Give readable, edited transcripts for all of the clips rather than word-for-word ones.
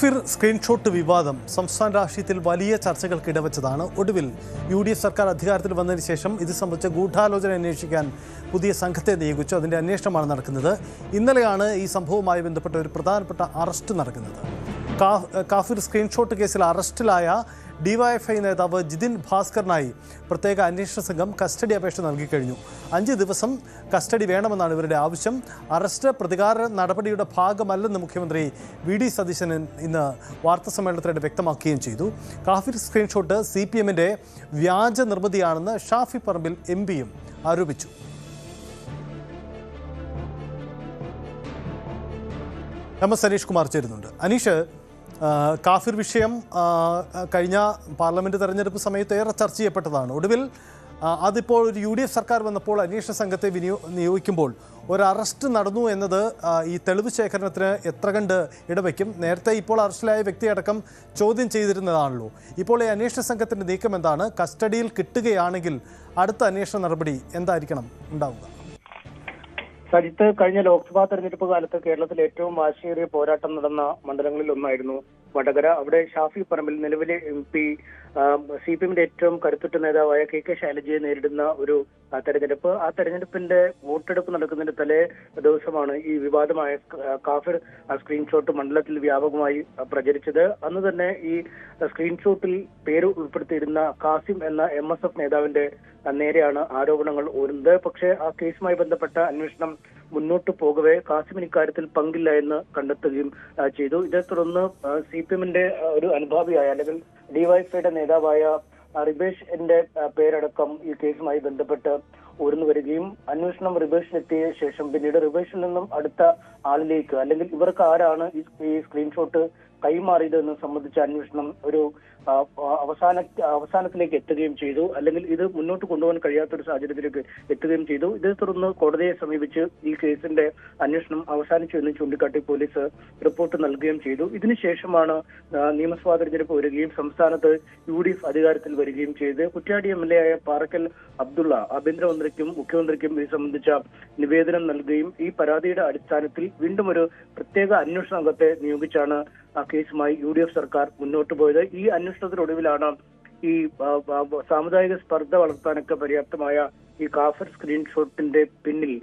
കാഫിർ സ്ക്രീൻഷോട്ട് വിവാദം സംസ്ഥാന രാഷ്ട്രീയത്തിൽ വലിയ ചർച്ചകൾക്ക് ഇടവച്ചതാണ്. ഒടുവിൽ UDF സർക്കാർ അധികാരത്തിൽ വന്നതിന് ശേഷം ഇത് സംബന്ധിച്ച ഗൂഢാലോചന അന്വേഷിക്കാൻ പുതിയ സംഘത്തെ നിയോഗിച്ചു. അതിൻ്റെ അന്വേഷണമാണ് നടക്കുന്നത്. ഇന്നലെയാണ് ഈ സംഭവവുമായി ബന്ധപ്പെട്ട ഒരു പ്രധാനപ്പെട്ട അറസ്റ്റ് നടക്കുന്നത്. കാഫിർ സ്ക്രീൻഷോട്ട് കേസിൽ അറസ്റ്റിലായ DYFI നേതാവ് ജിതിൻ ഭാസ്കറിനായി പ്രത്യേക അന്വേഷണ സംഘം കസ്റ്റഡി അപേക്ഷ നൽകിക്കഴിഞ്ഞു. 5 ദിവസം കസ്റ്റഡി വേണമെന്നാണ് ഇവരുടെ ആവശ്യം. അറസ്റ്റ് പ്രതികാര നടപടിയുടെ ഭാഗമല്ലെന്ന് മുഖ്യമന്ത്രി VD സതീശൻ ഇന്ന് വാർത്താസമ്മേളനത്തിനിടെ വ്യക്തമാക്കുകയും ചെയ്തു. കാഫിർ സ്ക്രീൻഷോട്ട് CPMന്റെ വ്യാജ നിർമ്മിതിയാണെന്ന് ഷാഫി പറമ്പിൽ MPയും ആരോപിച്ചു. സനീഷ് കുമാർ ചേരുന്നുണ്ട്. അനീഷ്, കാഫിർ വിഷയം കഴിഞ്ഞ പാർലമെന്റ് തെരഞ്ഞെടുപ്പ് സമയത്ത് ഏറെ ചർച്ച ചെയ്യപ്പെട്ടതാണ്. ഒടുവിൽ അതിപ്പോൾ ഒരു UDF സർക്കാർ വന്നപ്പോൾ അന്വേഷണ സംഘത്തെ നിയോഗിക്കുമ്പോൾ ഒരു അറസ്റ്റ് നടന്നു എന്നത് ഈ തെളിവ് ശേഖരണത്തിന് എത്ര കണ്ട് ഇടവയ്ക്കും? നേരത്തെ ഇപ്പോൾ അറസ്റ്റിലായ വ്യക്തിയടക്കം ചോദ്യം ചെയ്തിരുന്നതാണല്ലോ. ഇപ്പോൾ ഈ അന്വേഷണ സംഘത്തിൻ്റെ നീക്കം എന്താണ്? കസ്റ്റഡിയിൽ കിട്ടുകയാണെങ്കിൽ അടുത്ത അന്വേഷണ നടപടി എന്തായിരിക്കണം ഉണ്ടാവുക? സജിത്ത്, കഴിഞ്ഞ ലോക്സഭാ തെരഞ്ഞെടുപ്പ് കാലത്ത് കേരളത്തിൽ ഏറ്റവും വാശിയേറിയ പോരാട്ടം നടന്ന മണ്ഡലങ്ങളിൽ ഒന്നായിരുന്നു വടകര. അവിടെ ഷാഫി പറമ്പിൽ നിലവിലെ MP CPMന്റെ ഏറ്റവും കരുത്തുറ്റ നേതാവായ KK ശൈലജയെ നേരിടുന്ന ഒരു തെരഞ്ഞെടുപ്പ്. ആ തെരഞ്ഞെടുപ്പിന്റെ വോട്ടെടുപ്പ് നടക്കുന്നതിന്റെ തലേ ദിവസമാണ് ഈ വിവാദമായ കാഫിർ സ്ക്രീൻഷോട്ട് മണ്ഡലത്തിൽ വ്യാപകമായി പ്രചരിച്ചത്. അന്ന് തന്നെ ഈ സ്ക്രീൻഷോട്ടിൽ പേര് ഉൾപ്പെടുത്തിയിരുന്ന കാസിം എന്ന MSF നേതാവിന്റെ നേരെയാണ് ആരോപണങ്ങൾ ഉയർന്നത്. പക്ഷേ ആ കേസുമായി ബന്ധപ്പെട്ട അന്വേഷണം മുന്നോട്ട് പോകവേ കാസിമിന് ഇക്കാര്യത്തിൽ പങ്കില്ല എന്ന് കണ്ടെത്തുകയും ചെയ്തു. ഇതേ തുടർന്ന് CPMന്റെ ഒരു അനുഭാവിയായ അല്ലെങ്കിൽ DYFIയുടെ നേതാവായ റിബേഷിന്റെ പേരടക്കം ഈ കേസുമായി ബന്ധപ്പെട്ട് ഉയർന്നു വരികയും അന്വേഷണം റിബേഷിലെത്തിയ ശേഷം പിന്നീട് റിബേഷിൽ നിന്നും അടുത്ത ആളിലേക്ക് അല്ലെങ്കിൽ ഇവർക്ക് ആരാണ് ഈ സ്ക്രീൻഷോട്ട് കൈമാറിയത് എന്ന് സംബന്ധിച്ച അന്വേഷണം ഒരു അവസാനത്തിലേക്ക് എത്തുകയും ചെയ്തു. അല്ലെങ്കിൽ ഇത് മുന്നോട്ട് കൊണ്ടുപോകാൻ കഴിയാത്തൊരു സാഹചര്യത്തിലേക്ക് എത്തുകയും ചെയ്തു. ഇതേ തുടർന്ന് കോടതിയെ സമീപിച്ച് ഈ കേസിന്റെ അന്വേഷണം അവസാനിച്ചു എന്ന് ചൂണ്ടിക്കാട്ടി പോലീസ് റിപ്പോർട്ട് നൽകുകയും ചെയ്തു. ഇതിനുശേഷമാണ് നിയമസഭാ തെരഞ്ഞെടുപ്പ് വരികയും സംസ്ഥാനത്ത് UDF അധികാരത്തിൽ വരികയും ചെയ്ത് കുറ്റ്യാടി MLA ആയ പാറക്കൽ അബ്ദുള്ള ആഭ്യന്തരമന്ത്രിക്കും മുഖ്യമന്ത്രിക്കും ഇത് സംബന്ധിച്ച നിവേദനം നൽകുകയും ഈ പരാതിയുടെ അടിസ്ഥാനത്തിൽ വീണ്ടും ഒരു പ്രത്യേക അന്വേഷണ സംഘത്തെ നിയോഗിച്ചാണ് ആ കേസുമായി UDF സർക്കാർ മുന്നോട്ട് പോയത്. ഈ അന്വേഷണത്തിനൊടുവിലാണ് ഈ സാമുദായിക സ്പർദ്ധ വളർത്താനൊക്കെ പര്യാപ്തമായ ഈ കാഫിർ സ്ക്രീൻഷോട്ടിന്റെ പിന്നിൽ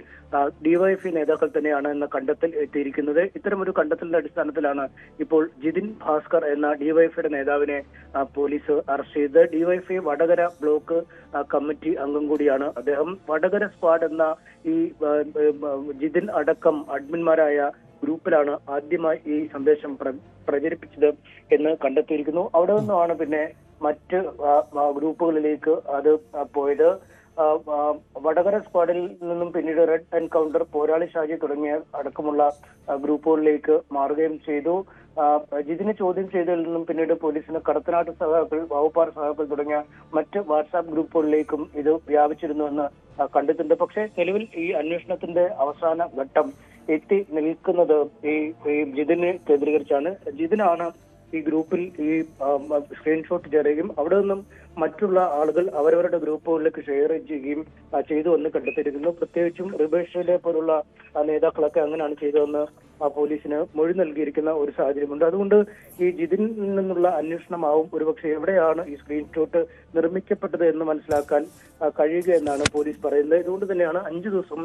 DYFI നേതാക്കൾ തന്നെയാണ് എന്ന കണ്ടെത്തൽ എത്തിയിരിക്കുന്നത്. ഇത്തരമൊരു കണ്ടെത്തലിന്റെ അടിസ്ഥാനത്തിലാണ് ഇപ്പോൾ ജിതിൻ ഭാസ്കർ എന്ന DYFIയുടെ നേതാവിനെ പോലീസ് അറസ്റ്റ് ചെയ്തത്. DYFI വടകര ബ്ലോക്ക് കമ്മിറ്റി അംഗം കൂടിയാണ് അദ്ദേഹം. വടകര സ്ക്വാഡ് എന്ന ഈ ജിതിൻ അടക്കം അഡ്മിന്മാരായ ഗ്രൂപ്പിലാണ് ആദ്യമായി ഈ സന്ദേശം പ്രചരിപ്പിച്ചത് എന്ന് കണ്ടെത്തിയിരിക്കുന്നു. അവിടെ നിന്നുമാണ് പിന്നെ മറ്റ് ഗ്രൂപ്പുകളിലേക്ക് അത് പോയത്. വടകര സ്ക്വാഡിൽ നിന്നും പിന്നീട് റെഡ് എൻകൗണ്ടർ, പോരാളി ഷാജി തുടങ്ങിയ അടക്കമുള്ള ഗ്രൂപ്പുകളിലേക്ക് മാറുകയും ചെയ്തു. ജിതിനെ ചോദ്യം ചെയ്തതിൽ നിന്നും പിന്നീട് പോലീസിന് കടത്തനാട്ട് സഹാക്കൾ, വകുപ്പാർ സഹാക്കൾ തുടങ്ങിയ മറ്റ് വാട്സാപ്പ് ഗ്രൂപ്പുകളിലേക്കും ഇത് വ്യാപിച്ചിരുന്നുവെന്ന് കണ്ടെത്തുന്നുണ്ട്. പക്ഷേ നിലവിൽ ഈ അന്വേഷണത്തിന്റെ അവസാന ഘട്ടം എത്തി നിൽക്കുന്നത് ഈ ജിതിനെ കേന്ദ്രീകരിച്ചാണ്. ജിതിനാണ് ഈ ഗ്രൂപ്പിൽ ഈ സ്ക്രീൻഷോട്ട് ചേരുകയും അവിടെ നിന്നും മറ്റുള്ള ആളുകൾ അവരവരുടെ ഗ്രൂപ്പുകളിലേക്ക് ഷെയർ ചെയ്യുകയും ചെയ്തു എന്ന് കണ്ടെത്തിയിരിക്കുന്നു. പ്രത്യേകിച്ചും റിബേഷിലെ പോലുള്ള നേതാക്കളൊക്കെ അങ്ങനെയാണ് ചെയ്തതെന്ന് പോലീസിന് മൊഴി നൽകിയിരിക്കുന്ന ഒരു സാഹചര്യമുണ്ട്. അതുകൊണ്ട് ഈ ജിതിനിൽ നിന്നുള്ള അന്വേഷണമാവും ഒരുപക്ഷെ എവിടെയാണ് ഈ സ്ക്രീൻഷോട്ട് നിർമ്മിക്കപ്പെട്ടത് എന്ന് മനസ്സിലാക്കാൻ കഴിയുക എന്നാണ് പോലീസ് പറയുന്നത്. ഇതുകൊണ്ട് തന്നെയാണ് 5 ദിവസം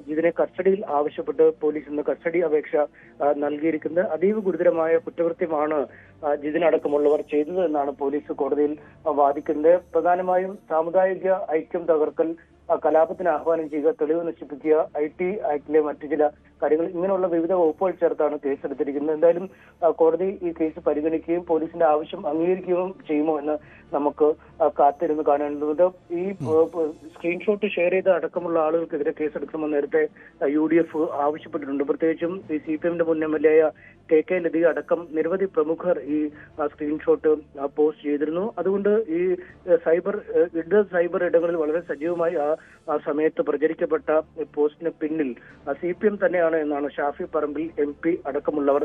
ജിതിനെ കസ്റ്റഡിയിൽ ആവശ്യപ്പെട്ട് പോലീസ് ഇന്ന് കസ്റ്റഡി അപേക്ഷ നൽകിയിരിക്കുന്നത്. അതീവ ഗുരുതരമായ കുറ്റകൃത്യമാണ് ജിതിനടക്കമുള്ളവർ ചെയ്തത് എന്നാണ് പോലീസ് കോടതിയിൽ വാദിക്കുന്നത്. പ്രധാനമായും സാമുദായിക ഐക്യം തകർക്കൽ, കലാപത്തിന് ആഹ്വാനം ചെയ്യുക, തെളിവ് നശിപ്പിക്കുക, IT ആക്ടിലെ മറ്റു ചില കാര്യങ്ങൾ, ഇങ്ങനെയുള്ള വിവിധ വകുപ്പുകൾ ചേർത്താണ് കേസെടുത്തിരിക്കുന്നത്. എന്തായാലും കോടതി ഈ കേസ് പരിഗണിക്കുകയും പോലീസിന്റെ ആവശ്യം അംഗീകരിക്കുകയും ചെയ്യുമോ എന്ന് നമുക്ക് കാത്തിരുന്ന് കാണേണ്ടതുണ്ട്. ഈ സ്ക്രീൻഷോട്ട് ഷെയർ ചെയ്ത അടക്കമുള്ള ആളുകൾക്കെതിരെ കേസെടുക്കണമെന്ന് നേരത്തെ UDF ആവശ്യപ്പെട്ടിട്ടുണ്ട്. പ്രത്യേകിച്ചും ഈ CPMന്റെ മുൻ MLA ആയ KK ലതിക അടക്കം നിരവധി പ്രമുഖർ ഈ സ്ക്രീൻഷോട്ട് പോസ്റ്റ് ചെയ്തിരുന്നു. അതുകൊണ്ട് ഈ സൈബർ ഇടങ്ങളിൽ വളരെ സജീവമായി ആ സമയത്ത് പ്രചരിക്കപ്പെട്ട പോസ്റ്റിന് പിന്നിൽ CPM തന്നെയാണ് എന്നാണ് ഷാഫി പറമ്പിൽ MP അടക്കമുള്ളവർ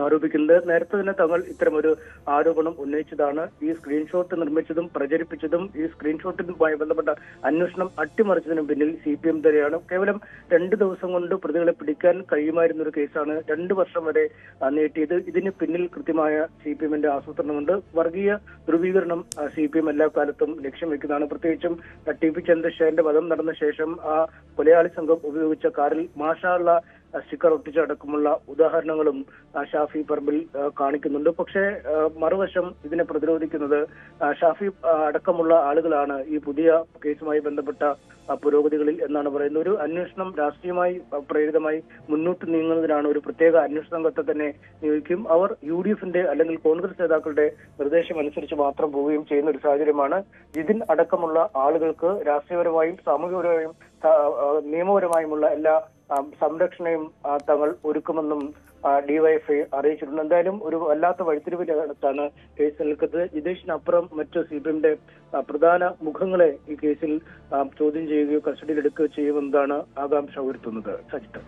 ആരോപിക്കുന്നത്. നേരത്തെ തന്നെ തങ്ങൾ ഇത്തരമൊരു ആരോപണം ഉന്നയിച്ചതാണ്. ഈ സ്ക്രീൻഷോട്ട് നിർമ്മിച്ചതും പ്രചരിപ്പിച്ചതും ഈ സ്ക്രീൻഷോട്ടുമായി ബന്ധപ്പെട്ട അന്വേഷണം അട്ടിമറിച്ചതിനും പിന്നിൽ CPM തന്നെയാണ്. കേവലം 2 ദിവസം കൊണ്ട് പ്രതികളെ പിടിക്കാൻ കഴിയുമായിരുന്ന ഒരു കേസാണ് 2 വർഷം വരെ നീട്ടിയത്. ഇതിന് പിന്നിൽ കൃത്യമായ CPM-ന്റെ ആസൂത്രണമുണ്ട്. വർഗീയ ധ്രുവീകരണം CPM എല്ലാ കാലത്തും ലക്ഷ്യം വെക്കുന്നതാണ്. പ്രത്യേകിച്ചും TP ചന്ദ്രശേഖരന്റെ വധം നടന്ന ശേഷം ആ കൊലയാളി സംഘം ഉപയോഗിച്ച കാറിൽ മാഷാള്ള സ്റ്റിക്കർ ഒട്ടിച്ചടക്കമുള്ള ഉദാഹരണങ്ങളും ഷാഫി പറമ്പിൽ കാണിക്കുന്നുണ്ട്. പക്ഷേ മറുവശം ഇതിനെ പ്രതിരോധിക്കുന്നത് ഷാഫി അടക്കമുള്ള ആളുകളാണ് ഈ പുതിയ കേസുമായി ബന്ധപ്പെട്ട പുരോഗതികളിൽ എന്നാണ് പറയുന്നത്. ഒരു അന്വേഷണം രാഷ്ട്രീയമായി പ്രേരിതമായി മുന്നോട്ട് നീങ്ങുന്നതിനാണ് ഒരു പ്രത്യേക അന്വേഷണ സംഘത്തെ തന്നെ നിയോഗിക്കും. അവർ UDF-ന്റെ അല്ലെങ്കിൽ കോൺഗ്രസ് നേതാക്കളുടെ നിർദ്ദേശം അനുസരിച്ച് മാത്രം പോവുകയും ചെയ്യുന്ന ഒരു സാഹചര്യമാണ്. ജിതിൻ അടക്കമുള്ള ആളുകൾക്ക് രാഷ്ട്രീയപരമായും സാമൂഹികപരമായും നിയമപരമായുമുള്ള എല്ലാ സംരക്ഷണയും തങ്ങൾ ഒരുക്കുമെന്നും DYFI അറിയിച്ചിട്ടുണ്ട്. എന്തായാലും ഒരു വല്ലാത്ത വഴിത്തിരിവിനകത്താണ് കേസ് നിൽക്കുന്നത്. ജിതേഷിനപ്പുറം മറ്റ് CPM-ന്റെ പ്രധാന മുഖങ്ങളെ ഈ കേസിൽ ചോദ്യം ചെയ്യുകയോ കസ്റ്റഡിയിലെടുക്കുകയോ ചെയ്യുമെന്നതാണ് ആകാംക്ഷ ഉയർത്തുന്നത്. സജിത്ത്.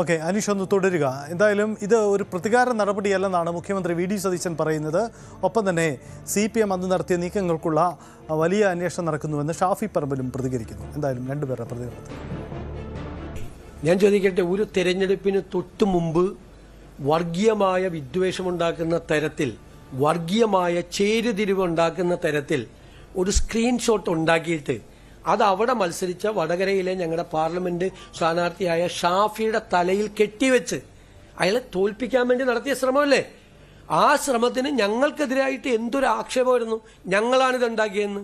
ഓക്കെ, അനീഷ് ഒന്ന് തുടരുക. എന്തായാലും ഇത് ഒരു പ്രതികാര നടപടിയല്ലെന്നാണ് മുഖ്യമന്ത്രി VD സതീശൻ പറയുന്നത്. ഒപ്പം തന്നെ CPM അന്ന് നടത്തിയ നീക്കങ്ങൾക്കുള്ള വലിയ അന്വേഷണം നടക്കുന്നുവെന്ന് ഷാഫി പറമ്പിലും പ്രതികരിക്കുന്നു. എന്തായാലും രണ്ടുപേരുടെ പ്രതികരണത്തിൽ ഞാൻ ചോദിക്കട്ടെ, ഒരു തെരഞ്ഞെടുപ്പിന് തൊട്ടു മുമ്പ് വർഗീയമായ വിദ്വേഷമുണ്ടാക്കുന്ന തരത്തിൽ, വർഗീയമായ ചേരുതിരിവുണ്ടാക്കുന്ന തരത്തിൽ ഒരു സ്ക്രീൻഷോട്ട് ഉണ്ടാക്കിയിട്ട് അത് അവിടെ മത്സരിച്ച വടകരയിലെ ഞങ്ങളുടെ പാർലമെന്റ് സ്ഥാനാർത്ഥിയായ ഷാഫിയുടെ തലയിൽ കെട്ടിവെച്ച് അയാളെ തോൽപ്പിക്കാൻ വേണ്ടി നടത്തിയ ശ്രമമല്ലേ? ആ ശ്രമത്തിന് ഞങ്ങൾക്കെതിരായിട്ട് എന്തൊരു ആക്ഷേപമായിരുന്നു. ഞങ്ങളാണിത് ഉണ്ടാക്കിയെന്ന്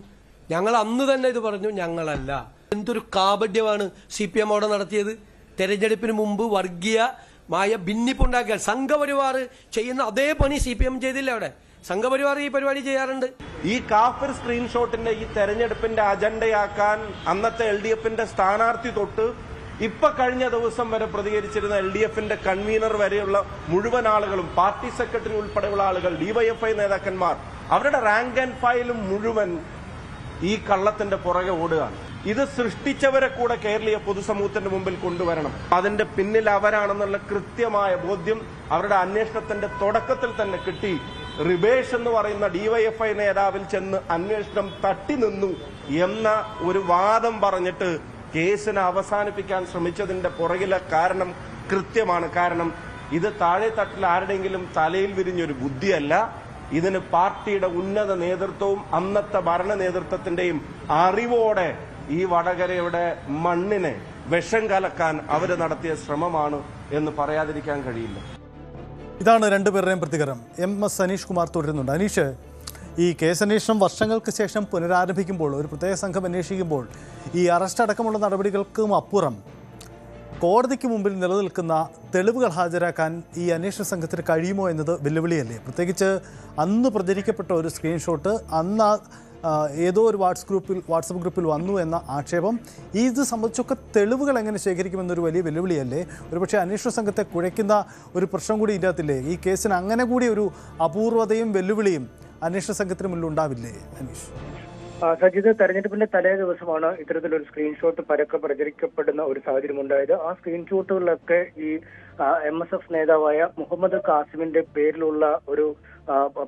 ഞങ്ങൾ അന്ന് തന്നെ ഇത് പറഞ്ഞു. ഞങ്ങളല്ല. എന്തൊരു കാപഢ്യമാണ് CPM അവിടെ നടത്തിയത്. തെരഞ്ഞെടുപ്പിന് മുമ്പ് വർഗീയമായ ഭിന്നിപ്പുണ്ടാക്കിയാൽ സംഘപരിവാർ ചെയ്യുന്ന അതേ പണി CPM ചെയ്തില്ല. അവിടെ സംഘപരിവാർ ഈ പരിപാടി ചെയ്യാറുണ്ട്. ഈ കാഫിർ സ്ക്രീൻഷോട്ടിന്റെ ഈ തെരഞ്ഞെടുപ്പിന്റെ അജണ്ടയാക്കാൻ അന്നത്തെ LDF-ന്റെ സ്ഥാനാർത്ഥി തൊട്ട് ഇപ്പൊ കഴിഞ്ഞ ദിവസം വരെ പ്രതികരിച്ചിരുന്ന LDF-ന്റെ കൺവീനർ വരെയുള്ള മുഴുവൻ ആളുകളും, പാർട്ടി സെക്രട്ടറി ഉൾപ്പെടെയുള്ള ആളുകൾ, DYFI നേതാക്കന്മാർ, അവരുടെ റാങ്ക് ആൻഡ് ഫയലും മുഴുവൻ ഈ കള്ളത്തിന്റെ പുറകെ ഓടുകയാണ്. ഇത് സൃഷ്ടിച്ചവരെ കൂടെ കേരളീയ പൊതുസമൂഹത്തിന്റെ മുമ്പിൽ കൊണ്ടുവരണം. അതിന്റെ പിന്നിൽ അവരാണെന്നുള്ള കൃത്യമായ ബോധ്യം അവരുടെ അന്വേഷണത്തിന്റെ തുടക്കത്തിൽ തന്നെ കിട്ടി. റിബേഷ് എന്ന് പറയുന്ന DYFI നേതാവിൽ ചെന്ന് അന്വേഷണം തട്ടി നിന്നു എന്ന ഒരു വാദം പറഞ്ഞിട്ട് കേസിനെ അവസാനിപ്പിക്കാൻ ശ്രമിച്ചതിന്റെ പുറകിലെ കാരണം കൃത്യമാണ്. കാരണം ഇത് താഴെ തട്ടിൽ ആരുടെയെങ്കിലും തലയിൽ വിരിഞ്ഞൊരു ബുദ്ധിയല്ല. ഇതിന് പാർട്ടിയുടെ ഉന്നത നേതൃത്വവും അന്നത്തെ ഭരണ നേതൃത്വത്തിന്റെയും അറിവോടെ ഈ വടകരയുടെ മണ്ണിനെ വിഷം കലക്കാൻ അവർ നടത്തിയ ശ്രമമാണ് എന്ന് പറയാതിരിക്കാൻ കഴിയില്ല. ഇതാണ് രണ്ടുപേരുടെയും പ്രതികരണം. MS അനീഷ് കുമാർ തുടരുന്നുണ്ട്. അനീഷ്, ഈ കേസന്വേഷണം വർഷങ്ങൾക്ക് ശേഷം പുനരാരംഭിക്കുമ്പോൾ, ഒരു പ്രത്യേക സംഘം അന്വേഷിക്കുമ്പോൾ, ഈ അറസ്റ്റ് അടക്കമുള്ള നടപടികൾക്കും അപ്പുറം കോടതിക്ക് മുമ്പിൽ നിലനിൽക്കുന്ന തെളിവുകൾ ഹാജരാക്കാൻ ഈ അന്വേഷണ സംഘത്തിന് കഴിയുമോ എന്നത് വെല്ലുവിളിയല്ലേ? പ്രത്യേകിച്ച് അന്ന് പ്രചരിക്കപ്പെട്ട ഒരു സ്ക്രീൻഷോട്ട് അന്ന് ഏതോ ഒരു വാട്സപ്പ് ഗ്രൂപ്പിൽ വന്നു എന്ന ആക്ഷേപം, ഇത് സംബന്ധിച്ചൊക്കെ തെളിവുകൾ എങ്ങനെ ശേഖരിക്കുമെന്നൊരു വലിയ വെല്ലുവിളിയല്ലേ? ഒരുപക്ഷെ അന്വേഷണ സംഘത്തെ കുഴയ്ക്കുന്ന ഒരു പ്രശ്നം കൂടി ഇല്ലാത്തില്ലേ? ഈ കേസിന് അങ്ങനെ കൂടി ഒരു അപൂർവതയും വെല്ലുവിളിയും അന്വേഷണ സംഘത്തിന് മുന്നിൽ ഉണ്ടാവില്ലേ അനീഷ്? സജിത്, തെരഞ്ഞെടുപ്പിന്റെ തലേ ദിവസമാണ് ഇത്തരത്തിലൊരു സ്ക്രീൻഷോട്ട് പരക്കെ പ്രചരിക്കപ്പെടുന്ന ഒരു സാഹചര്യം ഉണ്ടായത്. ആ സ്ക്രീൻഷോട്ടുകളിലൊക്കെ ഈ MSF നേതാവായ മുഹമ്മദ് കാസിമിന്റെ പേരിലുള്ള ഒരു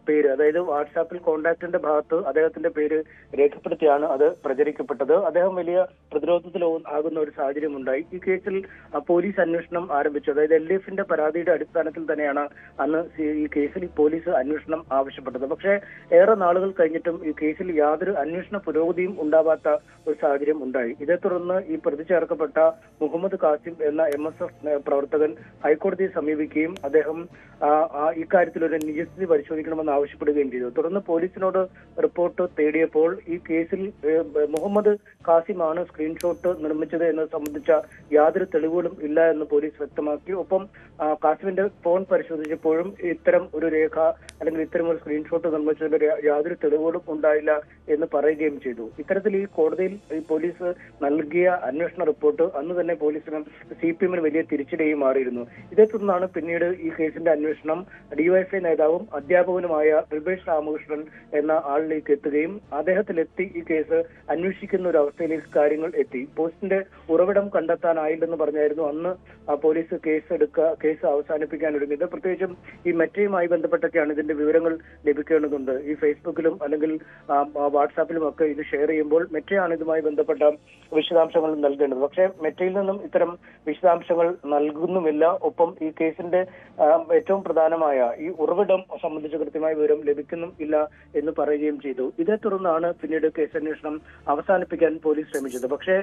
പേര്, അതായത് വാട്സാപ്പിൽ കോണ്ടാക്ടിന്റെ ഭാഗത്ത് അദ്ദേഹത്തിന്റെ പേര് രേഖപ്പെടുത്തിയാണ് അത് പ്രചരിക്കപ്പെട്ടത്. അദ്ദേഹം വലിയ പ്രതിരോധത്തിൽ ആകുന്ന ഒരു സാഹചര്യം ഉണ്ടായി. ഈ കേസിൽ പോലീസ് അന്വേഷണം ആരംഭിച്ചു. അതായത് LDF-ന്റെ പരാതിയുടെ അടിസ്ഥാനത്തിൽ തന്നെയാണ് അന്ന് ഈ കേസിൽ പോലീസ് അന്വേഷണം ആവശ്യപ്പെട്ടത്. പക്ഷേ ഏറെ നാളുകൾ കഴിഞ്ഞിട്ടും ഈ കേസിൽ യാതൊരു അന്വേഷണ പുരോഗതിയും ഉണ്ടാവാത്ത ഒരു സാഹചര്യം ഉണ്ടായി. ഇതേ തുടർന്ന് ഈ പ്രതി ചേർക്കപ്പെട്ട മുഹമ്മദ് കാസിം എന്ന MSF പ്രവർത്തകൻ ഹൈക്കോടതിയെ സമീപിക്കുകയും അദ്ദേഹം ഇക്കാര്യത്തിൽ ഒരു നിജസ്ഥിതി പരിശോധിക്കണമെന്ന് ആവശ്യപ്പെടുകയും ചെയ്തു. തുടർന്ന് പോലീസിനോട് റിപ്പോർട്ട് തേടിയപ്പോൾ ഈ കേസിൽ മുഹമ്മദ് കാസിമാണ് സ്ക്രീൻഷോട്ട് നിർമ്മിച്ചത് എന്നത് സംബന്ധിച്ച യാതൊരു തെളിവുകളും ഇല്ല എന്ന് പോലീസ് വ്യക്തമാക്കി. ഒപ്പം കാസിമിന്റെ ഫോൺ പരിശോധിച്ചപ്പോഴും ഇത്തരം ഒരു രേഖ അല്ലെങ്കിൽ ഇത്തരം ഒരു സ്ക്രീൻഷോട്ട് നിർമ്മിച്ചതിന്റെ യാതൊരു തെളിവുകളും ഉണ്ടായില്ല എന്ന് പറയുകയും ചെയ്തു. ഇത്തരത്തിൽ ഈ കോടതിയിൽ ഈ പോലീസ് നൽകിയ അന്വേഷണ റിപ്പോർട്ട് അന്ന് തന്നെ പോലീസിന് CPM-ന് വലിയ തിരിച്ചടിയായി മാറിയിരുന്നു. ഇതേ തുടർന്നാണ് പിന്നീട് ഈ കേസിന്റെ അന്വേഷണം DYFI നേതാവും അധ്യാപക അധ്യാപകനുമായ റിബേഷ് രാമകൃഷ്ണൻ എന്ന ആളിലേക്ക് എത്തുകയും അദ്ദേഹത്തിലെത്തി ഈ കേസ് അന്വേഷിക്കുന്ന ഒരു അവസ്ഥയിലേക്ക് കാര്യങ്ങൾ എത്തി. പോസ്റ്റിന്റെ ഉറവിടം കണ്ടെത്താനായില്ലെന്ന് പറഞ്ഞായിരുന്നു അന്ന് പോലീസ് കേസ് അവസാനിപ്പിക്കാൻ ഒരുങ്ങിയത്. പ്രത്യേകിച്ചും ഈ മെറ്റയുമായി ബന്ധപ്പെട്ടൊക്കെയാണ് ഇതിന്റെ വിവരങ്ങൾ ലഭിക്കേണ്ടതുണ്ട്. ഈ ഫേസ്ബുക്കിലും അല്ലെങ്കിൽ വാട്സാപ്പിലും ഒക്കെ ഇത് ഷെയർ ചെയ്യുമ്പോൾ മെറ്റയാണ് ഇതുമായി ബന്ധപ്പെട്ട വിശദാംശങ്ങൾ നൽകേണ്ടത്. പക്ഷേ മെറ്റയിൽ നിന്നും ഇത്തരം വിശദാംശങ്ങൾ നൽകുന്നുമില്ല. ഒപ്പം ഈ കേസിന്റെ ഏറ്റവും പ്രധാനമായ ഈ ഉറവിടം സംബന്ധിച്ച് കൃത്യമായ വിവരം ലഭിക്കുന്നുമില്ല എന്ന് പറയുകയും ചെയ്തു. ഇതേ തുടർന്നാണ് പിന്നീട് കേസന്വേഷണം അവസാനിപ്പിക്കാൻ പോലീസ് ശ്രമിച്ചത്. പക്ഷേ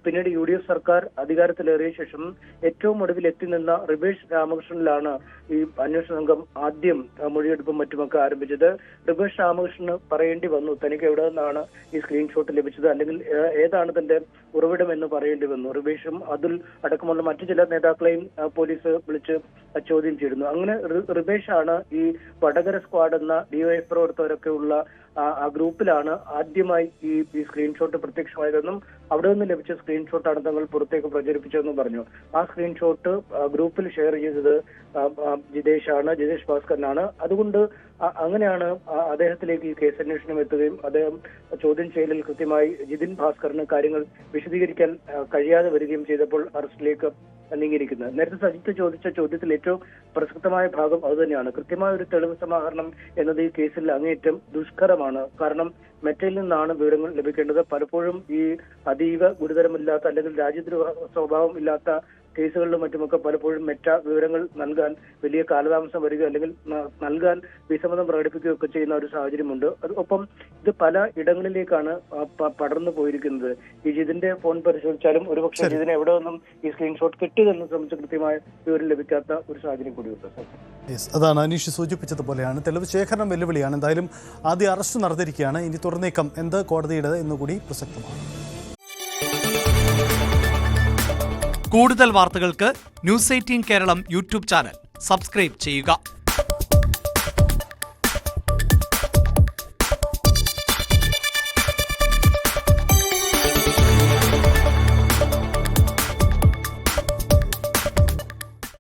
പിന്നീട് UDF സർക്കാർ അധികാരത്തിലേറിയ ശേഷം ഏറ്റവും ഒടുവിൽ എത്തി നിന്ന റിബേഷ് രാമകൃഷ്ണനിലാണ് ഈ അന്വേഷണ സംഘം ആദ്യം മൊഴിയെടുപ്പും മറ്റുമൊക്കെ ആരംഭിച്ചത്. റിബേഷ് രാമകൃഷ്ണന് പറയേണ്ടി വന്നു തനിക്ക് എവിടെ നിന്നാണ് ഈ സ്ക്രീൻഷോട്ട് ലഭിച്ചത്, അല്ലെങ്കിൽ ഏതാണ് തന്റെ ഉറവിടം എന്ന് പറയേണ്ടി വന്നു. റിബേഷും അതുൽ അടക്കമുള്ള മറ്റു ചില നേതാക്കളെയും പോലീസ് വിളിച്ച് ചോദ്യം ചെയ്തിരുന്നു. അങ്ങനെ റിബേഷാണ് ഈ വടകര സ്ക്വാഡ് എന്ന DYF പ്രവർത്തകരൊക്കെ ഉള്ള ആ ഗ്രൂപ്പിലാണ് ആദ്യമായി ഈ സ്ക്രീൻഷോട്ട് പ്രത്യക്ഷമായതെന്നും അവിടെ നിന്ന് ലഭിച്ച സ്ക്രീൻഷോട്ടാണ് തങ്ങൾ പുറത്തേക്ക് പ്രചരിപ്പിച്ചതെന്നും പറഞ്ഞു. ആ സ്ക്രീൻഷോട്ട് ഗ്രൂപ്പിൽ ഷെയർ ചെയ്തത് ജിതേഷ് ഭാസ്കരനാണ്. അതുകൊണ്ട് അങ്ങനെയാണ് അദ്ദേഹത്തിലേക്ക് ഈ കേസന്വേഷണം എത്തുകയും അദ്ദേഹം ചോദ്യം ചെയ്യലിൽ കൃത്യമായി ജിതിൻ ഭാസ്കറിന് കാര്യങ്ങൾ വിശദീകരിക്കാൻ കഴിയാതെ വരികയും ചെയ്തപ്പോൾ അറസ്റ്റിലേക്ക് നീങ്ങിയിരിക്കുന്നത്. നേരത്തെ സജിത്ത് ചോദിച്ച ചോദ്യത്തിൽ ഏറ്റവും പ്രസക്തമായ ഭാഗം അതുതന്നെയാണ്. കൃത്യമായ ഒരു തെളിവ് സമാഹരണം എന്നത് ഈ കേസിൽ അങ്ങേയറ്റം ദുഷ്കരമാണ്. കാരണം മെറ്റയിൽ നിന്നാണ് വിവരങ്ങൾ ലഭിക്കേണ്ടത്. പലപ്പോഴും ഈ അതീവ ഗുരുതരമില്ലാത്ത അല്ലെങ്കിൽ രാജ്യദ്രോഹ സ്വഭാവം ഇല്ലാത്ത കേസുകളിലും മറ്റുമൊക്കെ പലപ്പോഴും മെറ്റ വിവരങ്ങൾ നൽകാൻ വലിയ കാലതാമസം വരിക അല്ലെങ്കിൽ നൽകാൻ വിസമ്മതം പ്രകടിപ്പിക്കുകയൊക്കെ ചെയ്യുന്ന ഒരു സാഹചര്യമുണ്ട്. ഒപ്പം ഇത് പല ഇടങ്ങളിലേക്കാണ് പടർന്നു പോയിരിക്കുന്നത്. ഈ ജിതിന്റെ ഫോൺ പരിശോധിച്ചാലും ഒരുപക്ഷെ ജിതിനെ എവിടെ നിന്നും ഈ സ്ക്രീൻഷോട്ട് കിട്ടിയതെന്ന് സംബന്ധിച്ച് കൃത്യമായ വിവരം ലഭിക്കാത്ത ഒരു സാഹചര്യം കൂടിയുണ്ട്. അതാണ് അനീഷ് സൂചിപ്പിച്ചതുപോലെയാണ്. തെളിവ് ശേഖരണം വെല്ലുവിളിയാണ്. എന്തായാലും ആദ്യ അറസ്റ്റ് നടന്നിരിക്കുകയാണ്. ഇനി തുടർനീക്കം എന്ത് കോടതിയുടേത് എന്നുകൂടി പ്രസക്തമാണ്. കൂടുതൽ വാർത്തകൾക്ക് news 18 Keralam YouTube channel subscribe ചെയ്യുക.